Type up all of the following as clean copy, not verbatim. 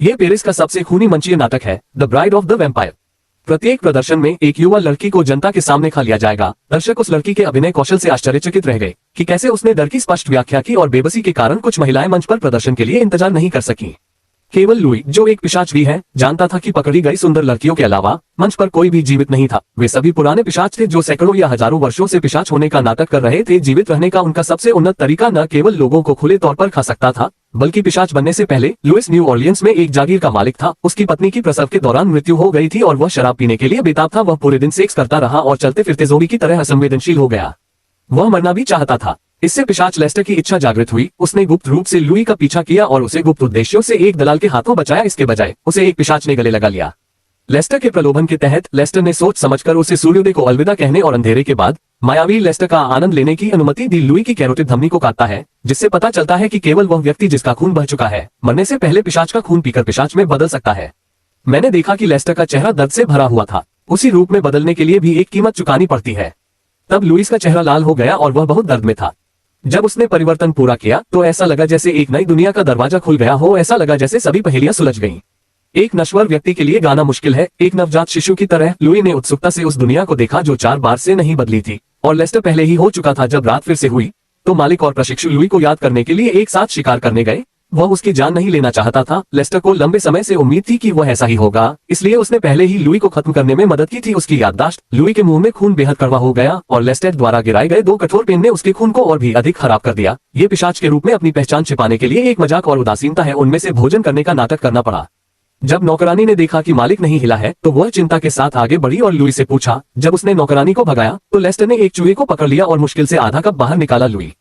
ये पेरिस का सबसे खूनी मंचीय नाटक है, the bride of the vampire. प्रत्येक प्रदर्शन में एक युवा लड़की को जनता के सामने खा लिया जाएगा। दर्शक उस लड़की के अभिनय कौशल से आश्चर्यचकित रह गए कि कैसे उसने डर की स्पष्ट व्याख्या की और बेबसी के कारण कुछ महिलाएं मंच पर प्रदर्शन के लिए इंतजार नहीं कर सकी। केवल लुई, जो एक पिशाच भी है, जानता था कि पकड़ी गई सुंदर लड़कियों के अलावा मंच पर कोई भी जीवित नहीं था। वे सभी पुराने पिशाच थे जो सैकड़ों या हजारों वर्षों से पिशाच होने का नाटक कर रहे थे। जीवित रहने का उनका सबसे उन्नत तरीका न केवल लोगों को खुले तौर पर खा सकता था, बल्कि पिशाच बनने से पहले लुइस न्यू ऑर्लियंस में एक जागीर का मालिक था। उसकी पत्नी की प्रसव के दौरान मृत्यु हो गई थी और वह शराब पीने के लिए बेताब था। वह पूरे दिन सेक्स करता रहा और चलते फिरते ज़ोंबी की तरह असंवेदनशील हो गया। वह मरना भी चाहता था। इससे पिशाच लेस्टर की इच्छा जागृत हुई। उसने गुप्त रूप से लुई का पीछा किया और उसे गुप्त उद्देश्यों से एक दलाल के हाथों बचाया। इसके बजाय उसे एक पिशाच ने गले लगा लिया। लेस्टर के प्रलोभन के तहत लेस्टर ने सोच समझकर उसे सूर्योदय को अलविदा कहने और अंधेरे के बाद मायावी लेस्टर का आनंद लेने की अनुमति दी। लुई की कैरोटिड धमनी को काटता है, जिससे पता चलता है कि केवल वह व्यक्ति जिसका खून बह चुका है, मरने से पहले पिशाच का खून पीकर पिशाच में बदल सकता है। मैंने देखा कि लेस्टर का चेहरा दर्द से भरा हुआ था। उसी रूप में बदलने के लिए भी एक कीमत चुकानी पड़ती है। तब लुइस का चेहरा लाल हो गया और वह बहुत दर्द में था। जब उसने परिवर्तन पूरा किया तो ऐसा लगा जैसे एक नई दुनिया का दरवाजा खुल गया हो। ऐसा लगा जैसे सभी पहेलियां सुलझ गईं। एक नश्वर व्यक्ति के लिए गाना मुश्किल है, एक नवजात शिशु की तरह लुई ने उत्सुकता से उस दुनिया को देखा जो 4 बार से नहीं बदली थी। और लेस्टर पहले ही हो चुका था। जब रात फिर से हुई तो मालिक और प्रशिक्षु लुई को याद करने के लिए एक साथ शिकार करने गए। वह उसकी जान नहीं लेना चाहता था। लेस्टर को लंबे समय से उम्मीद थी कि वह ऐसा ही होगा, इसलिए उसने पहले ही लुई को खत्म करने में मदद की थी। उसकी याददाश्त, लुई के मुंह में खून बेहद कड़वा हो गया और लेस्टर द्वारा गिराए गए 2 कठोर पेन ने उसके खून को और भी अधिक खराब कर दिया। ये पिशाच के रूप में अपनी पहचान छिपाने के लिए एक मजाक और उदासीनता है, उनमें से भोजन करने का नाटक करना पड़ा। जब नौकरानी ने देखा कि मालिक नहीं हिला है तो वह चिंता के साथ आगे बढ़ी और लुई से पूछा। जब उसने नौकरानी को भगाया तो लेस्टर ने एक चूहे को पकड़ लिया और मुश्किल से आधा कप बाहर निकाला। लुई,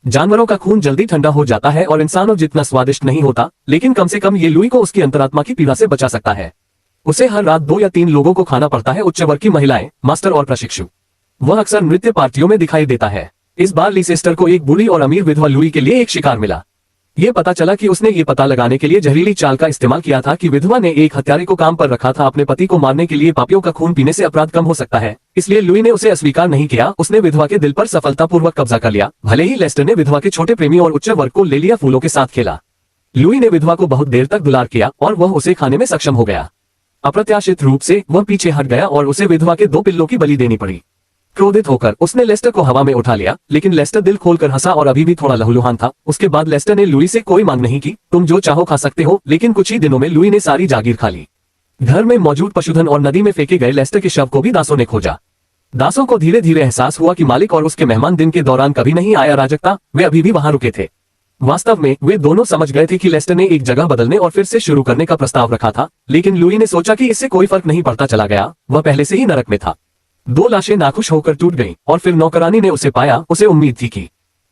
जानवरों का खून जल्दी ठंडा हो जाता है और इंसानों जितना स्वादिष्ट नहीं होता, लेकिन कम से कम ये लुई को उसकी अंतरात्मा की पीड़ा से बचा सकता है। उसे हर रात 2 या 3 लोगों को खाना पड़ता है, उच्च वर्ग की महिलाएं, मास्टर और प्रशिक्षु। वह अक्सर नृत्य पार्टियों में दिखाई देता है। इस बार लीसेस्टर को एक बूढ़ी और अमीर विधवा लुई के लिए एक शिकार मिला। ये पता चला कि उसने ये पता लगाने के लिए जहरीली चाल का इस्तेमाल किया था कि विधवा ने एक हत्यारे को काम पर रखा था। अपने पति को मारने के लिए पापियों का खून पीने से अपराध कम हो सकता है, इसलिए लुई ने उसे अस्वीकार नहीं किया। उसने विधवा के दिल पर सफलतापूर्वक कब्जा कर लिया। भले ही लेस्टर ने विधवा के छोटे प्रेमी और उच्च वर्ग को ले लिया, फूलों के साथ खेला। लुई ने विधवा को बहुत देर तक दुलार किया और वह उसे खाने में सक्षम हो गया। अप्रत्याशित रूप से वह पीछे हट गया और उसे विधवा के 2 पिल्लों की बलि देनी पड़ी। क्रोधित होकर उसने लेस्टर को हवा में उठा लिया, लेकिन लेस्टर दिल खोलकर हंसा और अभी भी थोड़ा लहूलुहान था। उसके बाद लेस्टर ने लुई से कोई मांग नहीं की। तुम जो चाहो खा सकते हो। लेकिन कुछ ही दिनों में लुई ने सारी जागीर खा ली। घर में मौजूद पशुधन और नदी में फेंके गए लेस्टर के शव को भी दासों ने खोजा। दासों को धीरे धीरे एहसास हुआ कि मालिक और उसके मेहमान दिन के दौरान कभी नहीं आया अराजकता, वे अभी भी वहां रुके थे। वास्तव में वे दोनों समझ गए थे कि लेस्टर ने एक जगह बदलने और फिर से शुरू करने का प्रस्ताव रखा था, लेकिन लुई ने सोचा कि इससे कोई फर्क नहीं पड़ता चला गया। वह पहले से ही नरक में था। 2 लाशें नाखुश होकर टूट गईं और फिर नौकरानी ने उसे पाया। उसे उम्मीद थी कि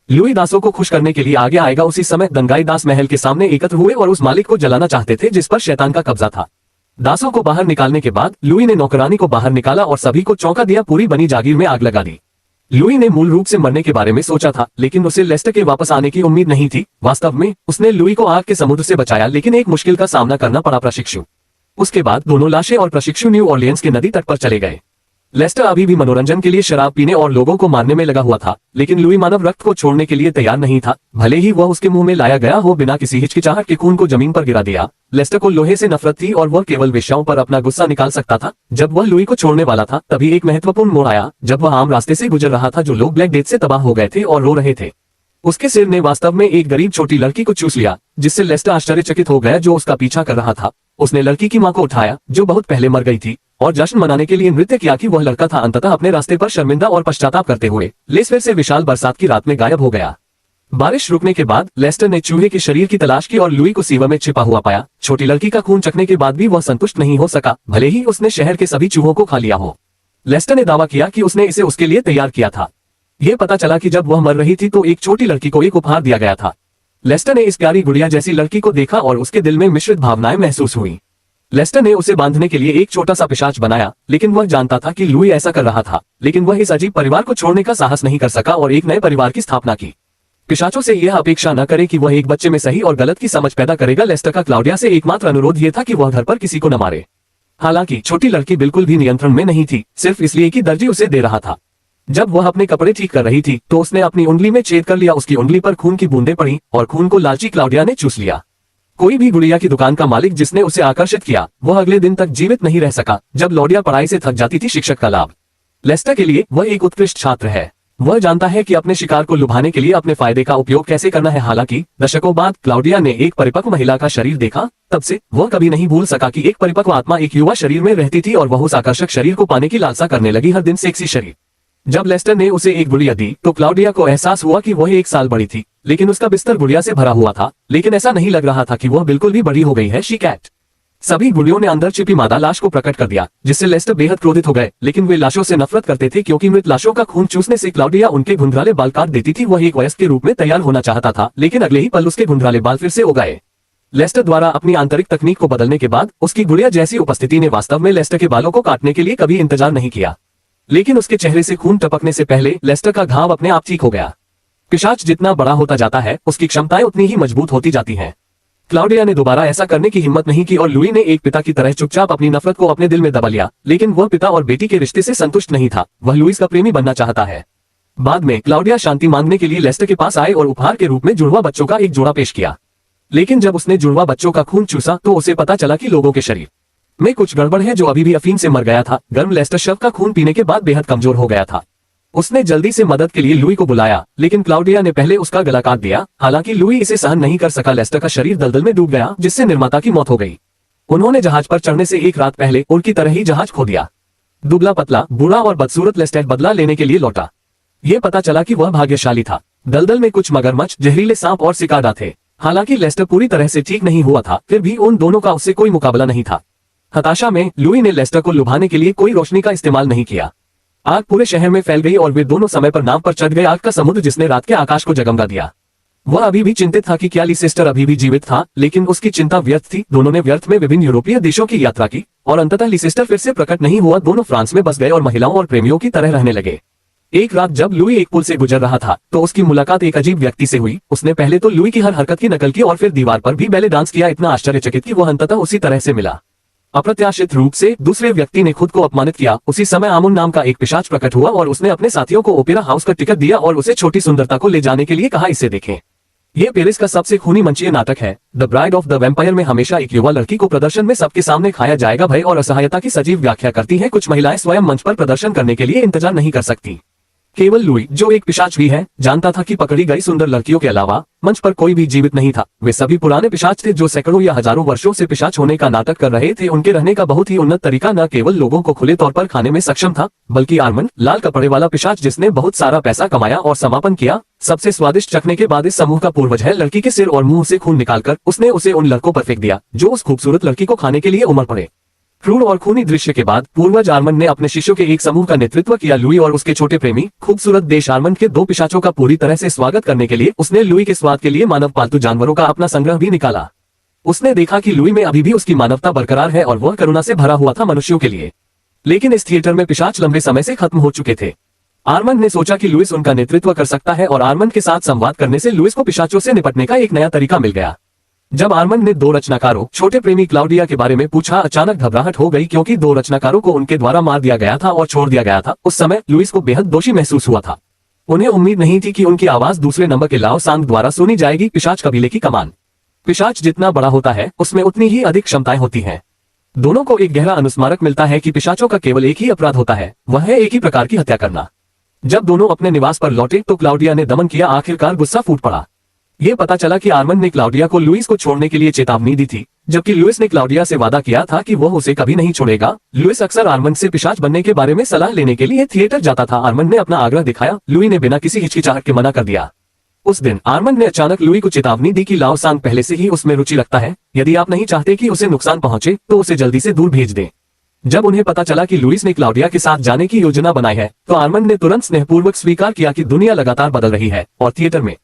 लुई दासों को खुश करने के लिए आगे आएगा। उसी समय दंगाई दास महल के सामने एकत्र हुए और उस मालिक को जलाना चाहते थे जिस पर शैतान का कब्जा था। दासों को बाहर निकालने के बाद लुई ने नौकरानी को बाहर निकाला और सभी को चौंका दिया। पूरी बनी जागीर में आग लगा दी। लुई ने मूल रूप से मरने के बारे में सोचा था, लेकिन उसे लेस्टर के वापस आने की उम्मीद नहीं थी। वास्तव में उसने लुई को आग के समुद्र से बचाया, लेकिन एक मुश्किल का सामना करना पड़ा, प्रशिक्षु। उसके बाद दोनों लाशें और प्रशिक्षु न्यू ऑर्लियंस के नदी तट पर चले गए। लेस्टर अभी भी मनोरंजन के लिए शराब पीने और लोगों को मारने में लगा हुआ था, लेकिन लुई मानव रक्त को छोड़ने के लिए तैयार नहीं था। भले ही वह उसके मुंह में लाया गया हो, बिना किसी हिचकिचाहट के खून को जमीन पर गिरा दिया। लेस्टर को लोहे से नफरत थी और वह केवल वेश्याओं पर अपना गुस्सा निकाल सकता था। जब वह लुई को छोड़ने वाला था, तभी एक महत्वपूर्ण मोड़ आया। जब वह आम रास्ते से गुजर रहा था जो लोग ब्लैक डेथ से तबाह हो गए थे और रो रहे थे, उसके सिर ने वास्तव में एक गरीब छोटी लड़की को चूस लिया, जिससे लेस्टर आश्चर्यचकित हो गया जो उसका पीछा कर रहा था। उसने लड़की की मां को उठाया जो बहुत पहले मर गई थी और जश्न मनाने के लिए नृत्य किया कि वह लड़का था। अंततः अपने रास्ते पर शर्मिंदा और पश्चाताप करते हुए लेस फिर से विशाल बरसात की रात में गायब हो गया। बारिश रुकने के बाद लेस्टर ने चूहे के शरीर की तलाश की और लुई को सीवर में छिपा हुआ पाया। छोटी लड़की का खून चखने के बाद भी वह संतुष्ट नहीं हो सका, भले ही उसने शहर के सभी चूहों को खा लिया हो। लेस्टर ने दावा किया कि उसने इसे उसके लिए तैयार किया था। यह पता चला कि जब वह मर रही थी तो एक छोटी लड़की को एक उपहार दिया गया था। लेस्टर ने इस प्यारी गुड़िया जैसी लड़की को देखा और उसके दिल में मिश्रित भावनाएं महसूस हुई। लेस्टर ने उसे बांधने के लिए एक छोटा सा पिशाच बनाया, लेकिन वह जानता था कि लुई ऐसा कर रहा था। लेकिन वह इस अजीब परिवार को छोड़ने का साहस नहीं कर सका और एक नए परिवार की स्थापना की। पिशाचों से यह अपेक्षा न करे कि वह एक बच्चे में सही और गलत की समझ पैदा करेगा। लेस्टर का क्लाउडिया से एकमात्र अनुरोध यह था कि वह घर पर किसी को न मारे। हालांकि छोटी लड़की बिल्कुल भी नियंत्रण में नहीं थी, सिर्फ इसलिए कि दर्जी उसे दे रहा था। जब वह अपने कपड़े ठीक कर रही थी तो उसने अपनी उंगली में छेद कर लिया। उसकी उंगली पर खून की बूंदें पड़ी और खून को लालची क्लाउडिया ने चूस लिया। कोई भी गुड़िया की दुकान का मालिक जिसने उसे आकर्षित किया, वह अगले दिन तक जीवित नहीं रह सका। जब क्लॉडिया पढ़ाई से थक जाती थी, शिक्षक का लाभ। लेस्टर के लिए वह एक उत्कृष्ट छात्र है। वह जानता है कि अपने शिकार को लुभाने के लिए अपने फायदे का उपयोग कैसे करना है। हालांकि दशकों बाद क्लॉडिया ने एक परिपक्व महिला का शरीर देखा, तब से वह कभी नहीं भूल सका कि एक परिपक्व आत्मा एक युवा शरीर में रहती थी और वह उस आकर्षक शरीर को पाने की लालसा करने लगी, हर दिन सेक्सी शरीर। जब लेस्टर ने उसे एक गुड़िया दी तो क्लॉडिया को एहसास हुआ कि वह 1 साल बड़ी थी, लेकिन उसका बिस्तर गुड़िया से भरा हुआ था। लेकिन ऐसा नहीं लग रहा था कि वह बिल्कुल भी बड़ी हो गई है। शी कैट। सभी गुड़ियों ने अंदर छिपी मादा लाश को प्रकट कर दिया, जिससे लेस्टर बेहद क्रोधित हो गए। लेकिन वे लाशों से नफरत करते थे क्योंकि मृत लाशों का खून चूसने से क्लॉडिया उनके घुंघराले बाल काट देती थी। वह एक वयस्क के रूप में तैयार होना चाहता था, लेकिन अगले ही पल उसके घुंघराले बाल फिर से उग गए। लेस्टर द्वारा अपनी आंतरिक तकनीक को बदलने के बाद उसकी गुड़िया जैसी उपस्थिति ने वास्तव में लेस्टर के बालों को काटने के लिए कभी इंतजार नहीं किया। लेकिन उसके चेहरे से खून टपकने से पहले लेस्टर का घाव अपने आप ठीक हो गया। पिशाच जितना बड़ा होता जाता है, उसकी क्षमताएं उतनी ही मजबूत होती जाती हैं। क्लॉडिया ने दोबारा ऐसा करने की हिम्मत नहीं की और लुई ने एक पिता की तरह चुपचाप अपनी नफरत को अपने दिल में दबा लिया। लेकिन वह पिता और बेटी के रिश्ते से संतुष्ट नहीं था, वह लुईस का प्रेमी बनना चाहता है। बाद में क्लॉडिया शांति मांगने के लिए लेस्टर के पास आए और उपहार के रूप में जुड़वा बच्चों का एक जोड़ा पेश किया। लेकिन जब उसने जुड़वा बच्चों का खून चूसा तो उसे पता चला कि लोगों के शरीर में कुछ गड़बड़ है, जो अभी भी अफीम से मर गया था। गर्म लेस्टर शव का खून पीने के बाद बेहद कमजोर हो गया था। उसने जल्दी से मदद के लिए लुई को बुलाया, लेकिन क्लॉडिया ने पहले उसका गला काट दिया। हालांकि लुई इसे सहन नहीं कर सका। लेस्टर का शरीर दलदल में डूब गया, जिससे निर्माता की मौत हो गई। उन्होंने जहाज पर चढ़ने से 1 रात पहले उर की तरह ही जहाज खो दिया। दुबला पतला, बूढ़ा और बदसूरत लेस्टर बदला लेने के लिए लौटा। ये पता चला कि वह भाग्यशाली था। दलदल में कुछ मगरमच्छ, जहरीले सांप और सिकाडा थे। हालांकि लेस्टर पूरी तरह से ठीक नहीं हुआ था, फिर भी उन दोनों का उससे कोई मुकाबला नहीं था। हताशा में लुई ने लेस्टर को लुभाने के लिए कोई रोशनी का इस्तेमाल नहीं किया। आग पूरे शहर में फैल गई और वे दोनों समय पर नाव पर चढ़ गए। आग का समुद्र जिसने रात के आकाश को जगमगा दिया। वह अभी भी चिंतित था कि क्या लीसेस्टर अभी भी जीवित था, लेकिन उसकी चिंता व्यर्थ थी। दोनों ने व्यर्थ में विभिन्न यूरोपीय देशों की यात्रा की और अंततः लीसेस्टर फिर से प्रकट नहीं हुआ। दोनों फ्रांस में बस गए और महिलाओं और प्रेमियों की तरह रहने लगे। एक रात जब लुई एक पुल से गुजर रहा था तो उसकी मुलाकात एक अजीब व्यक्ति से हुई। उसने पहले तो लुई की हर हरकत की नकल की और फिर दीवार पर भी बैले डांस किया। इतना आश्चर्यचकित कि वह अंततः उसी तरह से मिला। अप्रत्याशित रूप से दूसरे व्यक्ति ने खुद को अपमानित किया। उसी समय आमुन नाम का एक पिशाच प्रकट हुआ और उसने अपने साथियों को ओपेरा हाउस का टिकट दिया और उसे छोटी सुंदरता को ले जाने के लिए कहा, इसे देखें। ये पेरिस का सबसे खूनी मंचीय नाटक है। The bride of the vampire में हमेशा एक युवा लड़की को प्रदर्शन में सबके सामने खाया जाएगा। भय और असहायता की सजीव व्याख्या करती है। कुछ महिलाएं स्वयं मंच पर प्रदर्शन करने के लिए इंतजार नहीं कर सकती। केवल लुई, जो एक पिशाच भी है, जानता था कि पकड़ी गई सुंदर लड़कियों के अलावा मंच पर कोई भी जीवित नहीं था। वे सभी पुराने पिशाच थे जो सैकड़ों या हजारों वर्षों से पिशाच होने का नाटक कर रहे थे। उनके रहने का बहुत ही उन्नत तरीका न केवल लोगों को खुले तौर पर खाने में सक्षम था, बल्कि आर्मन, लाल कपड़े वाला पिशाच जिसने बहुत सारा पैसा कमाया और समापन किया, सबसे स्वादिष्ट चखने के बाद इस समूह का पूर्वज है। लड़की के सिर और मुंह से खून निकालकर उसने उसे उन लड़कों पर फेंक दिया जो उस खूबसूरत लड़की को खाने के लिए उमड़ पड़े। क्रूर और खूनी दृश्य के बाद पूर्वज आर्मन ने अपने शिष्यों के एक समूह का नेतृत्व किया। लुई और उसके छोटे प्रेमी खूबसूरत देश आर्मन के 2 पिशाचों का पूरी तरह से स्वागत करने के लिए उसने लुई के स्वाद के लिए मानव पालतू जानवरों का अपना संग्रह भी निकाला। उसने देखा कि लुई में अभी भी उसकी मानवता बरकरार है और वह करुणा से भरा हुआ था मनुष्यों के लिए। लेकिन इस थिएटर में पिशाच लंबे समय से खत्म हो चुके थे। आर्मन ने सोचा कि लुइस उनका नेतृत्व कर सकता है और आर्मन के साथ संवाद करने से लुइस को पिशाचों से निपटने का एक नया तरीका मिल गया। जब आर्मन ने 2 रचनाकारों, छोटे प्रेमी क्लाउडिया के बारे में पूछा, अचानक घबराहट हो गई क्योंकि 2 रचनाकारों को उनके द्वारा मार दिया गया था और छोड़ दिया गया था। उस समय लुइस को बेहद दोषी महसूस हुआ था। उन्हें उम्मीद नहीं थी कि उनकी आवाज दूसरे नंबर के लाओ सांग द्वारा सुनी जाएगी। पिशाच कबीले की कमान। पिशाच जितना बड़ा होता है उसमें उतनी ही अधिक क्षमताएं होती हैं। दोनों को एक गहरा अनुस्मारक मिलता है कि पिशाचों का केवल एक ही अपराध होता है, वह है एक ही प्रकार की हत्या करना। जब दोनों अपने निवास पर लौटे तो क्लाउडिया ने दमन किया। आखिरकार गुस्सा फूट पड़ा। ये पता चला कि आर्मन ने क्लाउडिया को लुइस को छोड़ने के लिए चेतावनी दी थी, जबकि लुइस ने क्लाउडिया से वादा किया था कि वह उसे कभी नहीं छोड़ेगा। लुइस अक्सर आर्मन से पिशाच बनने के बारे में सलाह लेने के लिए थिएटर जाता था। आर्मन ने अपना आग्रह दिखाया, लुई ने बिना किसी हिचकिचाहट के मना कर दिया। उस दिन आर्मन ने अचानक लुई को चेतावनी दी कि लाओ सांग पहले से ही उसमें रुचि रखता है। यदि आप नहीं चाहते कि उसे नुकसान पहुंचे तो उसे जल्दी से दूर भेज दें। जब उन्हें पता चला कि लुइस ने क्लाउडिया के साथ जाने की योजना बनाई है तो आर्मन ने तुरंत स्नेहपूर्वक स्वीकार किया कि दुनिया लगातार बदल रही है और थिएटर में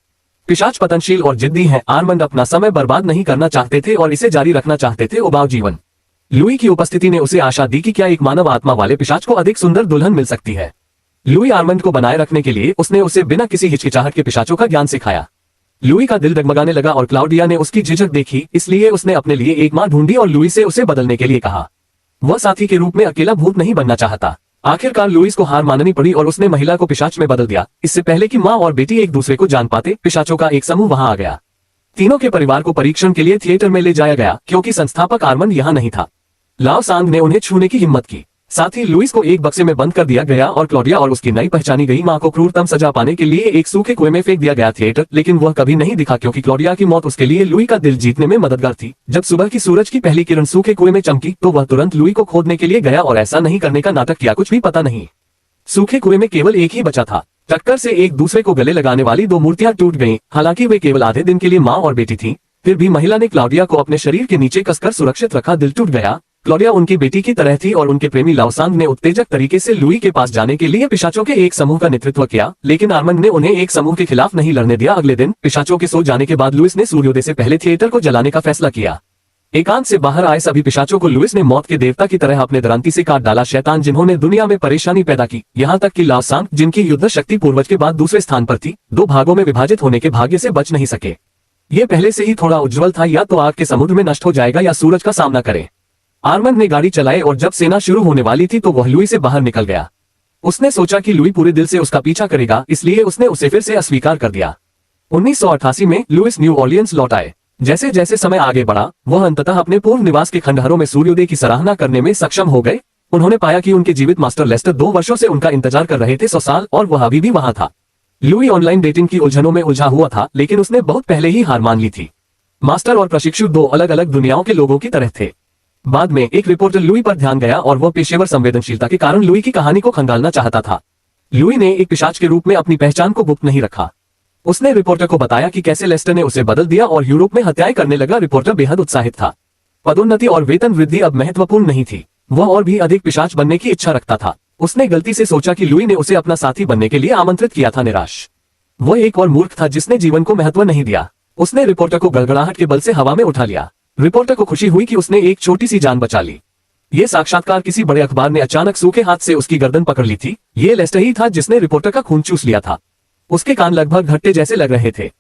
पिशाच पतनशील और जिद्दी हैं। आर्मन अपना समय बर्बाद नहीं करना चाहते थे और इसे जारी रखना चाहते थे उबाऊ जीवन। लुई की उपस्थिति ने उसे आशा दी कि क्या एक मानव आत्मा वाले पिशाच को अधिक सुंदर दुल्हन मिल सकती है। लुई आर्मंड को बनाए रखने के लिए उसने उसे बिना किसी हिचकिचाहट के पिशाचों का ज्ञान सिखाया। लुई का दिल डगमगाने लगा और क्लाउडिया ने उसकी झिझक देखी, इसलिए उसने अपने लिए एक मां ढूंढी और लुई से उसे बदलने के लिए कहा। वह साथी के रूप में अकेला भूत नहीं बनना चाहता। आखिरकार लुइस को हार माननी पड़ी और उसने महिला को पिशाच में बदल दिया। इससे पहले कि माँ और बेटी एक दूसरे को जान पाते, पिशाचों का एक समूह वहां आ गया। तीनों के परिवार को परीक्षण के लिए थिएटर में ले जाया गया क्योंकि संस्थापक आर्मंड यहाँ नहीं था। लाओ सांग ने उन्हें छूने की हिम्मत की। साथ ही लुइस को एक बक्से में बंद कर दिया गया और क्लॉडिया और उसकी नई पहचानी गई मां को क्रूरतम सजा पाने के लिए एक सूखे कुएं में फेंक दिया गया थिएटर, लेकिन वह कभी नहीं दिखा क्योंकि क्लॉडिया की मौत उसके लिए लुई का दिल जीतने में मददगार थी। जब सुबह की सूरज की पहली किरण सूखे कुएं में चमकी तो वह तुरंत लुई को खोदने के लिए गया और ऐसा नहीं करने का नाटक किया, कुछ भी पता नहीं। सूखे कुएं में केवल एक ही बचा था। टक्कर से एक दूसरे को गले लगाने वाली दो मूर्तियां टूट गईं। हालांकि वे केवल आधे दिन के लिए मां और बेटी थीं, फिर भी महिला ने क्लॉडिया को अपने शरीर के नीचे कसकर सुरक्षित रखा। दिल टूट गया। क्लॉडिया उनकी बेटी की तरह थी और उनके प्रेमी लाओ सांग ने उत्तेजक तरीके से लुई के पास जाने के लिए पिशाचों के एक समूह का नेतृत्व किया, लेकिन आर्मंड ने उन्हें एक समूह के खिलाफ नहीं लड़ने दिया। अगले दिन पिशाचों के सो जाने के बाद लुइस ने सूर्योदय से पहले थिएटर को जलाने का फैसला किया। एकांत से बाहर आए सभी पिशाचों को लुइस ने मौत के देवता की तरह अपने दरांती से काट डाला। शैतान जिन्होंने दुनिया में परेशानी पैदा की, यहाँ तक कि लाओ सांग जिनकी युद्ध शक्ति पूर्वज के बाद दूसरे स्थान पर थी, दो भागों में विभाजित होने के भाग्य से बच नहीं सके। ये पहले से ही थोड़ा उज्जवल था, या तो आग के समुद्र में नष्ट हो जाएगा या सूरज का सामना करे। आर्मंड ने गाड़ी चलाई और जब सेना शुरू होने वाली थी तो वह लुई से बाहर निकल गया। उसने सोचा कि लुई पूरे दिल से उसका पीछा करेगा, इसलिए उसने उसे फिर से अस्वीकार कर दिया। 1988 में लुइस न्यू ऑर्लियंस लौट आए। जैसे जैसे समय आगे बढ़ा, वह अंततः अपने पूर्व निवास के खंडहरों में सूर्योदय की सराहना करने में सक्षम हो गए। उन्होंने पाया कि उनके जीवित मास्टर लेस्टर 2 वर्षों से उनका इंतजार कर रहे थे, 100 साल, और वह अभी भी वहां था। लुई ऑनलाइन डेटिंग की उलझनों में उलझा हुआ था, लेकिन उसने बहुत पहले ही हार मान ली थी। मास्टर और प्रशिक्षु दो अलग अलग दुनियाओं के लोगों की तरह थे। बाद में एक रिपोर्टर लुई पर ध्यान गया और वह पेशेवर संवेदनशीलता के कारण लुई की कहानी को खंगालना चाहता था। लुई ने एक पिशाच के रूप में अपनी पहचान को गुप्त नहीं रखा। उसने रिपोर्टर को बताया कि कैसे लेस्टर ने उसे बदल दिया और यूरोप में हत्याएं करने लगा। रिपोर्टर बेहद उत्साहित था। पदोन्नति और वेतन वृद्धि अब महत्वपूर्ण नहीं थी, वह और भी अधिक पिशाच बनने की इच्छा रखता था। उसने गलती से सोचा कि लुई ने उसे अपना साथी बनने के लिए आमंत्रित किया था। निराश वह एक और मूर्ख था जिसने जीवन को महत्व नहीं दिया। उसने रिपोर्टर को गड़गड़ाहट के बल से हवा में उठा लिया। रिपोर्टर को खुशी हुई कि उसने एक छोटी सी जान बचा ली। ये साक्षात्कार किसी बड़े अखबार ने अचानक सूखे हाथ से उसकी गर्दन पकड़ ली थी। ये लेस्टर ही था जिसने रिपोर्टर का खून चूस लिया था। उसके कान लगभग घट्टे जैसे लग रहे थे।